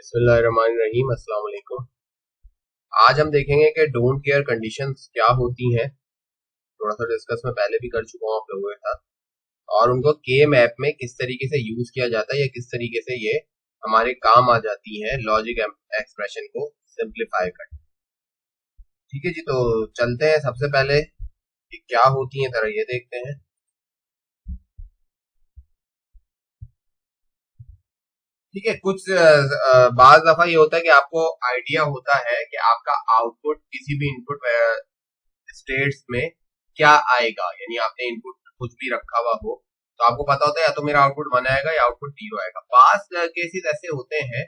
बिस्मिल्लाहिर्रहमानिर्रहीम, अस्सलाम वालेकुम। आज हम देखेंगे कि डोंट केयर कंडीशंस क्या होती हैं। थोड़ा सा डिस्कस मैं पहले भी कर चुका हूँ आप लोगों के साथ, और उनको के मैप में किस तरीके से यूज किया जाता है या किस तरीके से ये हमारे काम आ जाती है लॉजिक एक्सप्रेशन को सिंप्लीफाई करना। ठीक है जी, तो चलते हैं। सबसे पहले ये क्या होती है जरा ये देखते हैं। ठीक है, कुछ बाज दफा ये होता है कि आपको आइडिया होता है कि आपका आउटपुट किसी भी इनपुट स्टेट्स में क्या आएगा, यानी आपने इनपुट कुछ भी रखा हुआ हो तो आपको पता होता है या तो मेरा आउटपुट 1 आएगा या आउटपुट 0 आएगा। पास केसेस ऐसे होते हैं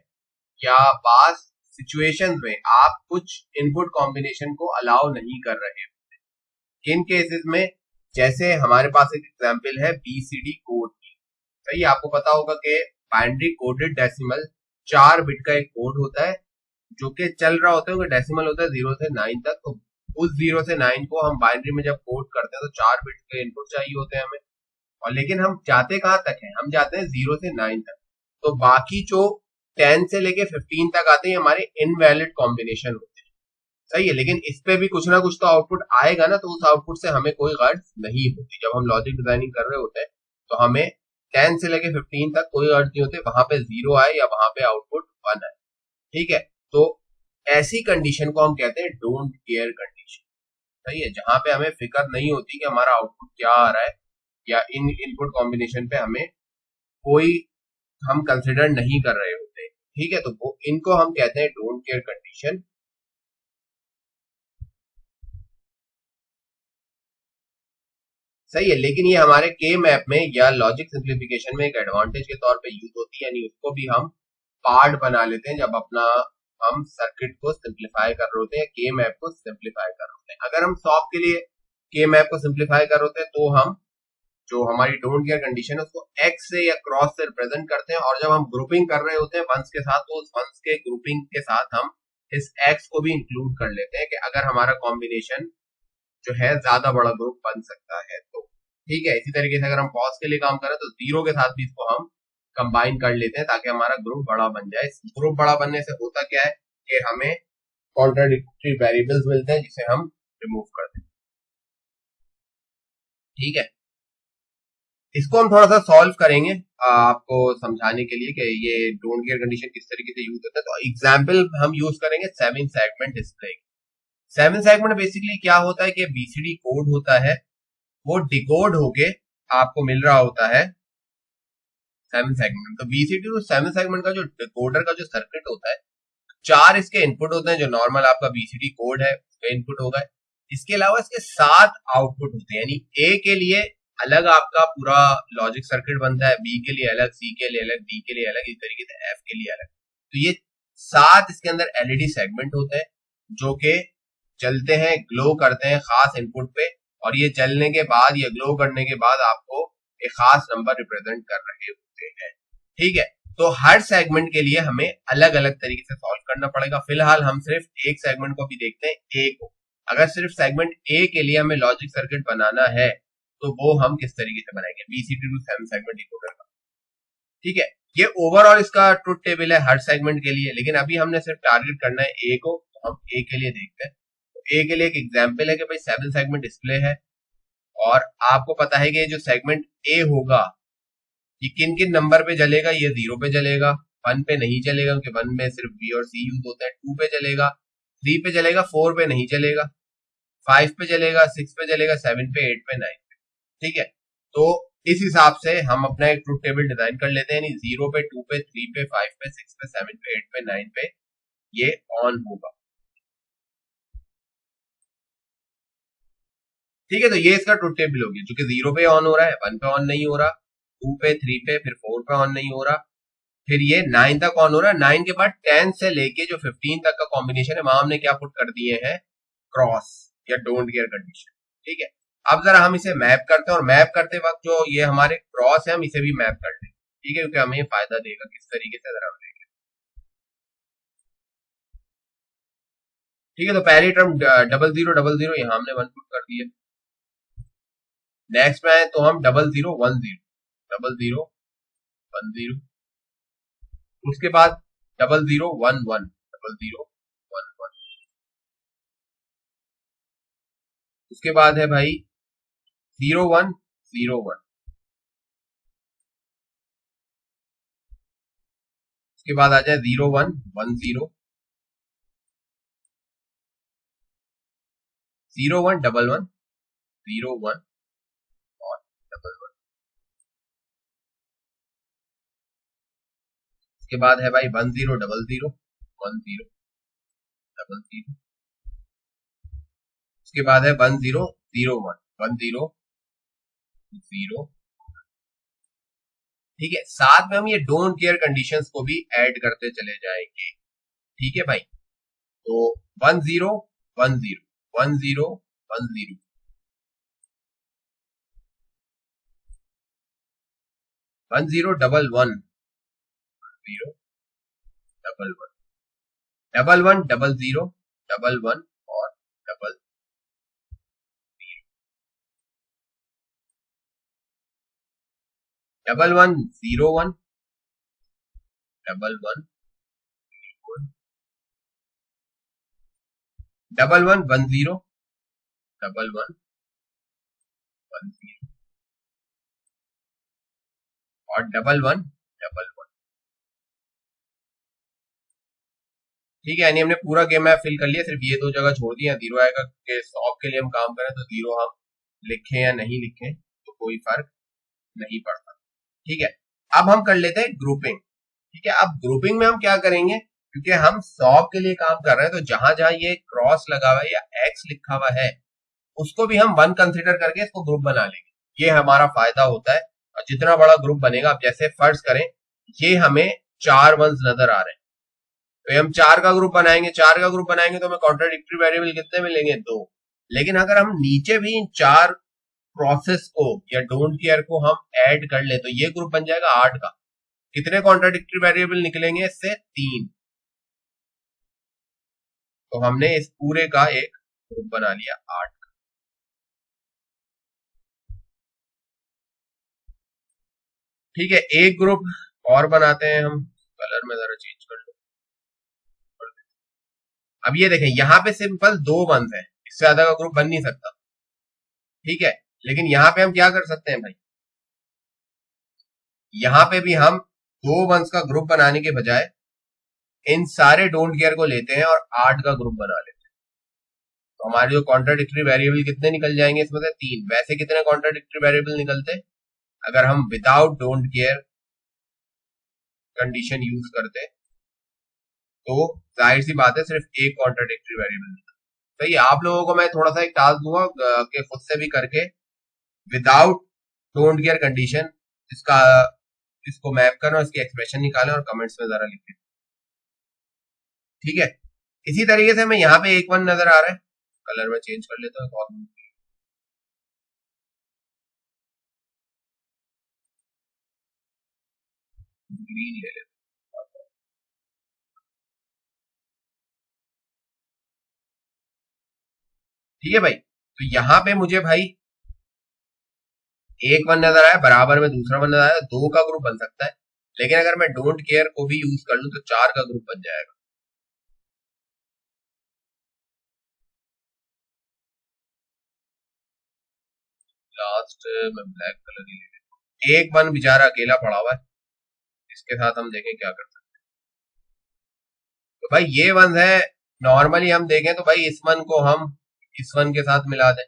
या पास सिचुएशंस में आप कुछ इनपुट कॉम्बिनेशन को अलाउ नहीं कर रहे। किन केसेस में? जैसे हमारे पास एक एग्जांपल है बीसीडी कोड की। सही, आपको पता होगा कि बाइनरी कोडेड डेसिमल 4 बिट का एक कोड होता है जो कि चल रहा होता है, डेसिमल होता है 0 से 9 तक। तो उस 0 से 9 को हम बाइनरी में जब कोड करते हैं तो 4 बिट के इनपुट चाहिए होते हैं हमें। और लेकिन हम जाते कहां तक हैं? हम जाते हैं 0 से 9 तक। तो बाकी जो 10 से लेके 15 तक आते हैं हमारे इनवैलिड कॉम्बिनेशन होते हैं। सही है, लेकिन इस पे भी कुछ ना कुछ तो आउटपुट आएगा ना, तो उस आउटपुट से हमें कोई गर्ज नहीं होती। जब हम लॉजिक डिजाइनिंग कर रहे होते हैं तो हमें 10 से लेके 15 तक कोई गर्ज नहीं होते, वहां पे 0 आए या वहां पे आउटपुट 1 आए। ठीक है, तो ऐसी कंडीशन को हम कहते हैं डोंट केयर कंडीशन। सही है, जहां पे हमें फिक्र नहीं होती कि हमारा आउटपुट क्या आ रहा है या इन इनपुट कॉम्बिनेशन पे हमें कोई हम कंसिडर नहीं कर रहे होते। ठीक है, तो वो इनको हम कहते हैं डोंट केयर कंडीशन। सही है, लेकिन ये हमारे के मैप में या लॉजिक सिंप्लीफिकेशन में एक एडवांटेज के तौर पे यूज होती है, यानी उसको भी हम पार्ट बना लेते हैं जब अपना हम सर्किट को सिंप्लीफाई कर रहे होते हैं, के मैप को सिंप्लीफाई कर रहे होते हैं। अगर हम सॉल्व के लिए के मैप को सिंप्लीफाई कर रहे होते हैं तो हम जो हमारी डोंट केयर कंडीशन है उसको एक्स से या क्रॉस से रिप्रेजेंट करते हैं, और जब हम ग्रुपिंग कर रहे होते हैं वंस के साथ तो उस वंस के ग्रुपिंग के साथ हम इस एक्स को भी इंक्लूड कर लेते हैं कि अगर हमारा कॉम्बिनेशन जो है ज्यादा बड़ा ग्रुप बन सकता है तो। ठीक है, इसी तरीके से अगर हम पॉज के लिए काम करें तो 0 के साथ भी इसको हम कंबाइन कर लेते हैं ताकि हमारा ग्रुप बड़ा बन जाए। ग्रुप बड़ा बनने से होता क्या है कि हमें कॉन्ट्राडिक्टरी वेरिएबल्स मिलते हैं जिसे हम रिमूव करते हैं। ठीक है, इसको हम थोड़ा सा सॉल्व करेंगे आपको समझाने के लिए कि ये डोंट केयर कंडीशन किस तरीके से यूज होता है। तो एग्जांपल हम यूज करेंगे 7 सेगमेंट डिस्प्ले। 7 सेगमेंट बेसिकली क्या होता है कि बीसीडी कोड होता है, वो डिकोड होके आपको मिल रहा होता है 7 सेगमेंट। तो बीसीडी टू 7 सेगमेंट का जो डिकोडर का जो सर्किट होता है, 4 इसके इनपुट होते हैं जो नॉर्मल आपका बीसीडी कोड है उसका इनपुट होगा। इसके अलावा इसके 7 आउटपुट होते हैं, यानी ए के लिए अलग आपका पूरा लॉजिक सर्किट बनता है, बी के लिए अलग, सी के लिए अलग, डी के लिए अलग, इस तरीके से एफ के लिए अलग। तो ये 7 इसके अंदर एलईडी सेगमेंट होते हैं जो कि चलते हैं, ग्लो करते हैं खास इनपुट पे, और ये चलने के बाद, ये ग्लो करने के बाद आपको एक खास नंबर रिप्रेजेंट कर रहे होते हैं। ठीक है, तो हर सेगमेंट के लिए हमें अलग अलग तरीके से सॉल्व करना पड़ेगा। फिलहाल हम सिर्फ एक सेगमेंट को भी देखते हैं, ए को। अगर सिर्फ सेगमेंट ए के लिए हमें लॉजिक सर्किट बनाना है तो वो हम किस तरीके से बनाएंगे, बीसीडी टू 7 सेगमेंट डिकोडर का। ठीक है, ये ओवरऑल इसका ट्रुथ टेबल है हर सेगमेंट के लिए, लेकिन अभी हमने सिर्फ टारगेट करना है ए को, तो हम ए के लिए देखते हैं। तो ए के लिए एक एग्जाम्पल है कि भाई 7 सेगमेंट डिस्प्ले है, और आपको पता है कि जो सेगमेंट ए होगा ये किन किन नंबर पे जलेगा। ये 0 पे जलेगा, 1 पे नहीं चलेगा क्योंकि 1 में सिर्फ बी और सी यूज होता है, 2 पे चलेगा, 3 पे चलेगा, 4 पे नहीं चलेगा, 5 पे चलेगा, 6 पे चलेगा, 7 पे, 8 पे, 9 पे। ठीक है, तो इस हिसाब से हम अपना एक ट्रुथ टेबल डिजाइन कर लेते हैं, यानी 0 पे, 2 पे, 3 पे, 5 पे, 6 पे, 7 पे, 8 पे, 9 पे ये ऑन होगा। ठीक है, तो ये इसका ट्रुथ टेबल हो गया, क्योंकि 0 पे ऑन हो रहा है, 1 पे ऑन नहीं हो रहा, 2 पे, 3 पे, फिर 4 पे ऑन नहीं हो रहा, फिर ये 9 तक ऑन हो रहा है। 9 के बाद 10 से लेके जो 15 तक का कॉम्बिनेशन है वहां हमने क्या पुट कर दिए हैं, क्रॉस या डोंट केयर कंडीशन। ठीक है, अब जरा हम इसे मैप करते हैं, और मैप करते वक्त जो ये हमारे क्रॉस है हम इसे भी मैप कर लें। ठीक है, क्योंकि हमें ये फायदा देगा किस तरीके से, जरा देखें। ठीक है, तो पहली टर्म 0000 यहां हमने 1 पुट कर दिए। नेक्स्ट में आए तो हम 0010, 0010, उसके बाद 0011 0011। उसके बाद है भाई 0101। उसके बाद आ जाए 0110 0111 01 और 11। उसके बाद है भाई 1000 1000। उसके बाद है 1001 1000। ठीक है, साथ में हम ये डोंट केयर कंडीशंस को भी ऐड करते चले जाएंगे। ठीक है भाई, तो 1010 1010 1011 011 1100 11 और डबल 1101 11 1110 1110 और 1111। ठीक है, यानी हमने पूरा गेम मैप फिल कर लिया, सिर्फ ये दो जगह छोड़ दी, जीरो आएगा कि सॉल्व के लिए हम काम करें तो जीरो हम लिखें या नहीं लिखें तो कोई फर्क नहीं पड़ता। ठीक है, अब हम कर लेते हैं ग्रुपिंग। ठीक है, अब ग्रुपिंग में हम क्या करेंगे, क्योंकि हम सॉल्व के लिए काम कर रहे हैं तो जहां जहां ये क्रॉस लगा हुआ है या एक्स लिखा हुआ है उसको भी हम वन कंसिडर करके इसको ग्रुप बना लेंगे। ये हमारा फायदा होता है। और जितना बड़ा ग्रुप बनेगा, अब जैसे फर्ज करें ये हमें 4 वंस नजर आ रहे हैं, तो हम 4 का ग्रुप बनाएंगे। 4 का ग्रुप बनाएंगे तो हमें कॉन्ट्राडिक्टरी वेरिएबल कितने मिलेंगे? 2। लेकिन अगर हम नीचे भी इन 4 प्रोसेस को या डोंट केयर को हम ऐड कर ले तो ये ग्रुप बन जाएगा 8 का। कितने कॉन्ट्राडिक्टरी वेरिएबल निकलेंगे इससे? 3। तो हमने इस पूरे का एक ग्रुप बना लिया 8 का। ठीक है, एक ग्रुप और बनाते हैं हम, कलर में जरा चेंज कर लो। अब ये देखें, यहां पे सिंपल 2 वंस है, इससे ज्यादा का ग्रुप बन नहीं सकता। ठीक है, लेकिन यहां पे हम क्या कर सकते हैं भाई, यहां पे भी हम 2 वंस का ग्रुप बनाने के बजाय इन सारे डोंट केयर को लेते हैं और 8 का ग्रुप बना लेते हैं। तो हमारे जो कॉन्ट्राडिक्टरी वेरिएबल कितने निकल जाएंगे इसमें से? 3। वैसे कितने कॉन्ट्राडिक्टरी वेरिएबल निकलते अगर हम without don't care condition use करते? तो जाहिर सी बात है सिर्फ एक कॉन्ट्राडिक्टरी वेरिएबल निकलता। तो ये आप लोगों को मैं थोड़ा सा एक टास्क दूंगा कि खुद से भी करके विदाउट डोंट केयर कंडीशन इसका इसको मैप करें और इसकी एक्सप्रेशन निकालें और कमेंट्स में जरा लिखें। ठीक है, इसी तरीके से हमें यहाँ पे एक वन नजर आ रहा है, कलर में चेंज कर लेता हूँ, ग्रीन ले लेते। ठीक है भाई, तो यहाँ पे मुझे भाई एक वन नजर आया, बराबर में दूसरा वन नजर आया, 2 का ग्रुप बन सकता है। लेकिन अगर मैं डोंट केयर को भी यूज कर लूं तो 4 का ग्रुप बन जाएगा। लास्ट में ब्लैक कलर ही ले लेता हूं। एक वन बेचारा अकेला पड़ा हुआ है, इसके साथ हम देखें क्या कर सकते हैं। तो भाई ये वन है, नॉर्मली हम देखें तो भाई इस वन को हम इस वन के साथ मिला दें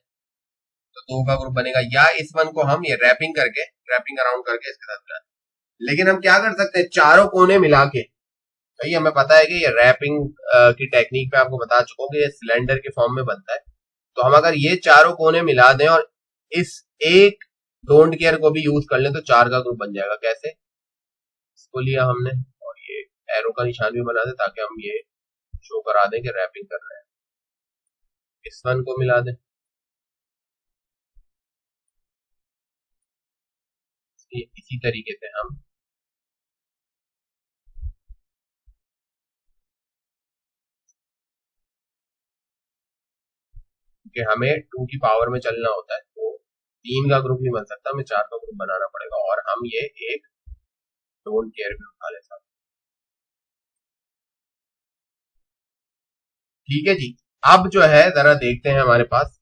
तो 2 का ग्रुप बनेगा, या इस वन को हम ये रैपिंग अराउंड करके इसके साथ मिला दें। लेकिन हम क्या कर सकते हैं, चारों कोने मिला के, भाई हमें पता है कि ये रैपिंग की टेक्निक पे आपको बता चुका हूँ कि ये सिलेंडर के फॉर्म में बनता है। तो हम अगर ये चारों कोने मिला दें और इस एक डोंट केयर को भी यूज कर लें तो 4 का ग्रुप बन जाएगा। कैसे? इसको लिया हमने और ये एरो का निशान भी बना दे ताकि हम ये शो करा दें कि रैपिंग कर रहे हैं। इस वन को मिला दें, इसी तरीके से हम कि हमें 2 की पावर में चलना होता है तो 3 का ग्रुप नहीं बन सकता, हमें 4 का ग्रुप बनाना पड़ेगा और हम ये एक डोंट केयर भी उठा ले सकते। ठीक है जी। अब जो है जरा देखते हैं हमारे पास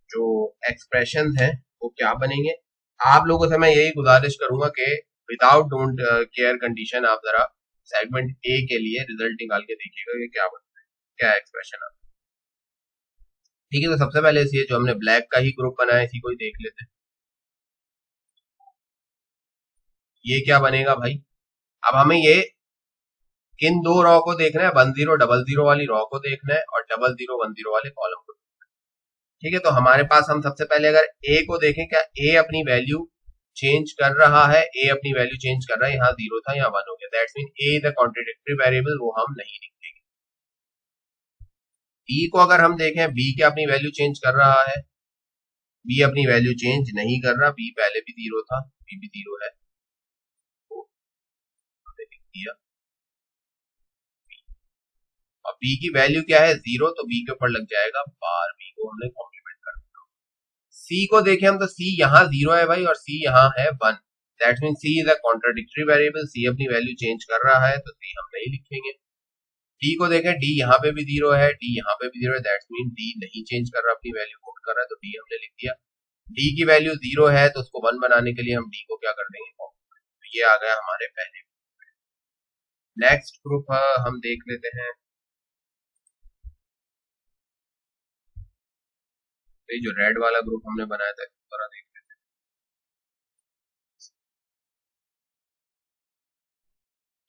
जो एक्सप्रेशन हैं वो क्या बनेंगे। आप लोगों से मैं यही गुजारिश करूंगा कि विदाउट डोंट केयर कंडीशन आप जरा सेगमेंट ए के लिए रिजल्ट निकाल के देखिएगा कि क्या बनता है, क्या एक्सप्रेशन आता है। ठीक है, तो सबसे पहले इसे जो हमने ब्लैक का ही ग्रुप बनाया इसी को ही देख लेते हैं। ये क्या बनेगा भाई। अब हमें ये किन दो रॉ को देखना है, 1000 वाली रॉ को देखना है और 0010 वाले कॉलम को। ठीक है, तो हमारे पास हम सबसे पहले अगर ए को देखें, क्या ए अपनी वैल्यू चेंज कर रहा है, ए अपनी वैल्यू चेंज कर रहा है, यहाँ 0 था यहाँ 1 हो गया, that's mean A is a contradictory variable, वो हम नहीं लिखेंगे। बी को अगर हम देखें, बी क्या अपनी वैल्यू चेंज कर रहा है, बी अपनी वैल्यू चेंज नहीं कर रहा, बी पहले भी 0 था, बी भी 0 है, तो हमने लिख दिया। अब बी की वैल्यू क्या है 0, तो बी के ऊपर लग जाएगा बार, बी को हमने कॉम्प्लीमेंट कर दिया। सी को देखें हम, तो सी यहाँ 0 है भाई और सी यहाँ है 1, that mean C is a contradictory variable, C अपनी वैल्यू चेंज कर रहा है तो सी हम नहीं लिखेंगे। डी को देखें, डी यहाँ पे भी 0 है, डी यहाँ पे भी 0 है, दैट्स मीन डी नहीं चेंज कर रहा, अपनी वैल्यू होल्ड कर रहा है, तो डी हमने लिख दिया। डी की वैल्यू 0 है तो उसको 1 बनाने के लिए हम डी को क्या कर देंगे, तो ये आ गया हमारे पहले। नेक्स्ट ग्रुप हम देख लेते हैं, तो ये जो रेड वाला ग्रुप हमने बनाया था इसको जरा देख लेते हैं।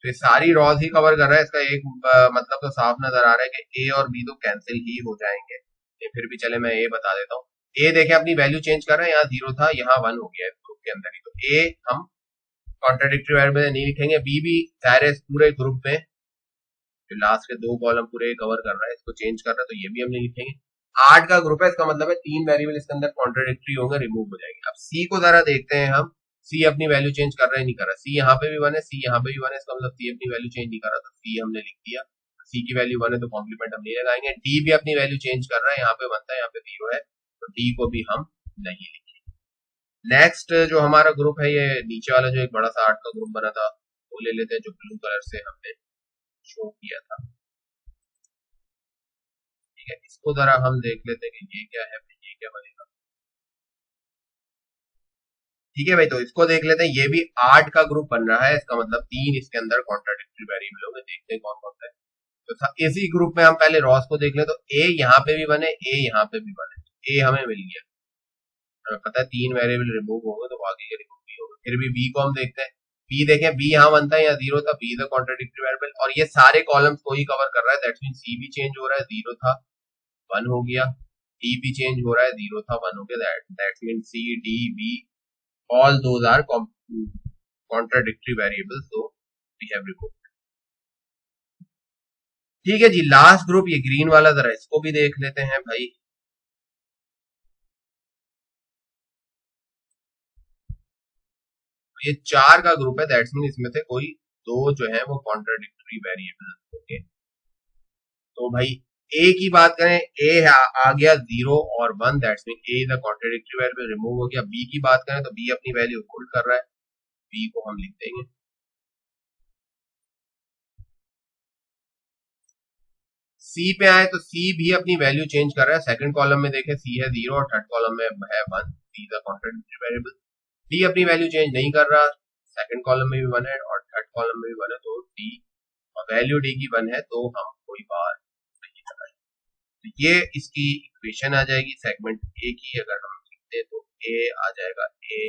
तो ये सारी रॉज ही कवर कर रहा है, इसका एक मतलब तो साफ नजर आ रहा है कि ए और बी तो कैंसिल ही हो जाएंगे, ये फिर भी चले मैं ए बता देता हूँ। ए देखे अपनी वैल्यू चेंज कर रहा है, यहाँ 0 था यहाँ 1 हो गया है ग्रुप के अंदर ही, तो ए हम कॉन्ट्राडिक्टरी वेरिएबल नहीं लिखेंगे। बी भी सारे पूरे ग्रुप में जो लास्ट के दो कॉलम पूरे कवर कर रहा है इसको चेंज कर रहा है, तो ये भी हम नहीं लिखेंगे। 8 का ग्रुप है, इसका मतलब है 3 वेरिएबल इसके अंदर कॉन्ट्राडिक्टरी होंगे, रिमूव हो जाएगी। अब सी को जरा देखते हैं हम, सी अपनी वैल्यू चेंज कर रहा है नहीं कर रहा, सी यहाँ पे भी 1 है, सी यहाँ पे भी 1 है, इसका मतलब सी अपनी वैल्यू चेंज नहीं कर रहा, तो सी हमने लिख दिया। सी की वैल्यू 1 है तो कॉम्प्लीमेंट हम नहीं लगाएंगे। डी भी अपनी वैल्यू चेंज कर रहा है, यहाँ पे 1 था यहाँ पे 0 है, तो डी को भी हम नहीं लिखेंगे। नेक्स्ट जो हमारा ग्रुप है, ये नीचे वाला जो एक बड़ा सा 8 का ग्रुप बना था वो ले लेते हैं, जो ब्लू कलर से हमने शो किया था। ठीक है, इसको जरा हम देख लेते हैं कि ये क्या है, ये क्या बनेगा। ठीक है भाई, तो इसको देख लेते हैं, ये भी 8 का ग्रुप बन रहा है, इसका मतलब 3 इसके अंदर कॉन्ट्राडिक्टरी वेरिएबल होंगे, देखते हैं कौन कौन सा है। तो इसी ग्रुप में हम पहले रॉस को देख ले, तो ए यहाँ पे भी बने, ए यहाँ पे भी बने, ए हमें मिल गया, हमें पता है 3 वेरिएबल रिमूव होंगे तो बाकी के रिमूव भी होंगे। फिर भी बी को हम देखते हैं, बी देखें, बी यहाँ 1 था यहाँ 0 था, B is a contradictory variable और ये सारे कॉलम्स को ही कवर कर रहा है, दैट्स मीन सी भी चेंज हो रहा है, 0 था 1 हो गया, डी भी चेंज हो रहा है, 0 था 1 हो गया, that's mean C D B all those are contradictory variables, so we have removed। ठीक है जी, लास्ट ग्रुप ये ग्रीन वाला, जरा इसको भी देख लेते हैं भाई। ये 4 का ग्रुप है, दैट्स मीन इसमें से कोई दो जो है वो कॉन्ट्राडिक्टरी वेरिएबल। ओके, तो भाई ए की बात करें, ए आ गया 0 और 1, that's mean A is a contradictory variable, remove हो गया। बी की बात करें तो बी अपनी वैल्यू होल्ड कर रहा है, बी को हम लिख देंगे। सी पे आए तो सी भी अपनी वैल्यू चेंज कर रहा है, सेकंड कॉलम में देखें सी है 0 और थर्ड कॉलम में है 1, C is a contradictory variable. D अपनी वैल्यू चेंज नहीं कर रहा, सेकंड कॉलम में भी 1 है और थर्ड कॉलम में भी 1 है, तो डी और वैल्यू डी की 1 है तो हम कोई बार नहीं लगाएंगे। तो ये इसकी इक्वेशन आ जाएगी सेगमेंट ए की, अगर हम लिखते हैं तो ए आ जाएगा, ए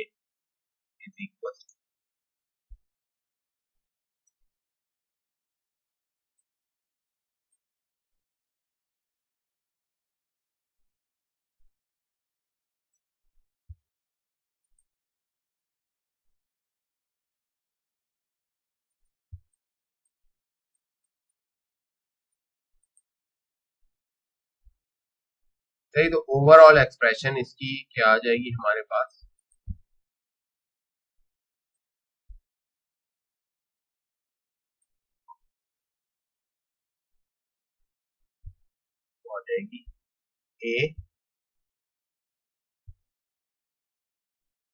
इज इक्वल सही। तो ओवरऑल एक्सप्रेशन इसकी क्या आ जाएगी हमारे पास, तो आ जाएगी ए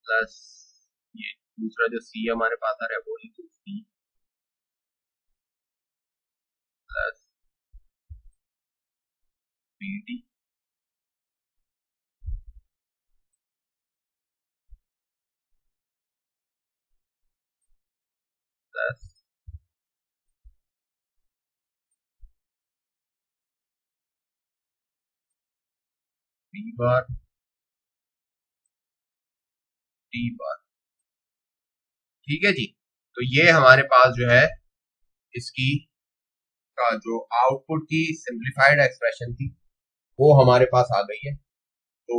प्लस ये दूसरा जो सी हमारे पास आ रहा है वो C plus BD plus B bar D bar. ठीक है जी। तो ये हमारे पास जो है इसकी का जो आउटपुट की सिंप्लीफाइड एक्सप्रेशन थी वो हमारे पास आ गई है। तो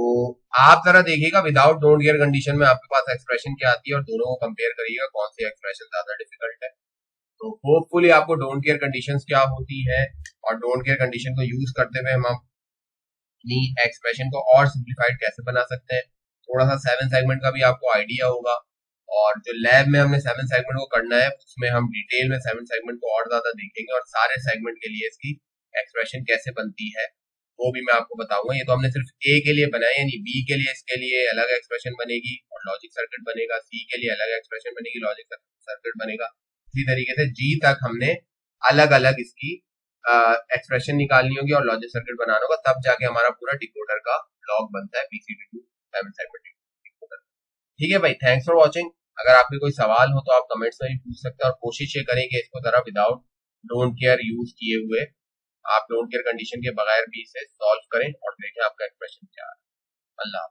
आप जरा देखिएगा विदाउट डोंट केयर कंडीशन में आपके पास एक्सप्रेशन क्या आती है और दोनों को कंपेयर करिएगा कौन सी एक्सप्रेशन ज्यादा डिफिकल्ट है। तो होपफुली आपको डोंट केयर कंडीशंस क्या होती है और डोंट केयर कंडीशन को यूज करते हुए हम अपनी एक्सप्रेशन को और सिंप्लीफाइड कैसे बना सकते हैं, थोड़ा सा 7 सेगमेंट का भी आपको आइडिया होगा। और जो लैब में हमने 7 सेगमेंट को करना है उसमें हम डिटेल में 7 सेगमेंट को और ज्यादा देखेंगे और सारे सेगमेंट के लिए इसकी एक्सप्रेशन कैसे बनती है वो भी मैं आपको बताऊंगा। ये तो हमने सिर्फ ए के लिए बनाया, यानी बी के लिए इसके लिए अलग एक्सप्रेशन बनेगी और लॉजिक सर्किट बनेगा, सी के लिए अलग एक्सप्रेशन बनेगी, लॉजिक सर्किट बनेगा। इसी तरीके से जी तक हमने अलग अलग इसकी एक्सप्रेशन निकालनी होगी और लॉजिक सर्किट बनाना होगा, तब जाके हमारा पूरा डिकोडर का ब्लॉक बनता है पीसीबी टू 7 सेगमेंट डिकोडर। ठीक है भाई, थैंक्स फॉर वॉचिंग। अगर आपके कोई सवाल हो तो आप कमेंट्स में भी पूछ सकते हैं और कोशिश ये करें कि इसको जरा विदाउट डोंट केयर यूज किए हुए आप डोंट केयर कंडीशन के बगैर भी इसे सॉल्व करें और देखें आपका एक्सप्रेशन क्या है। अल्लाह।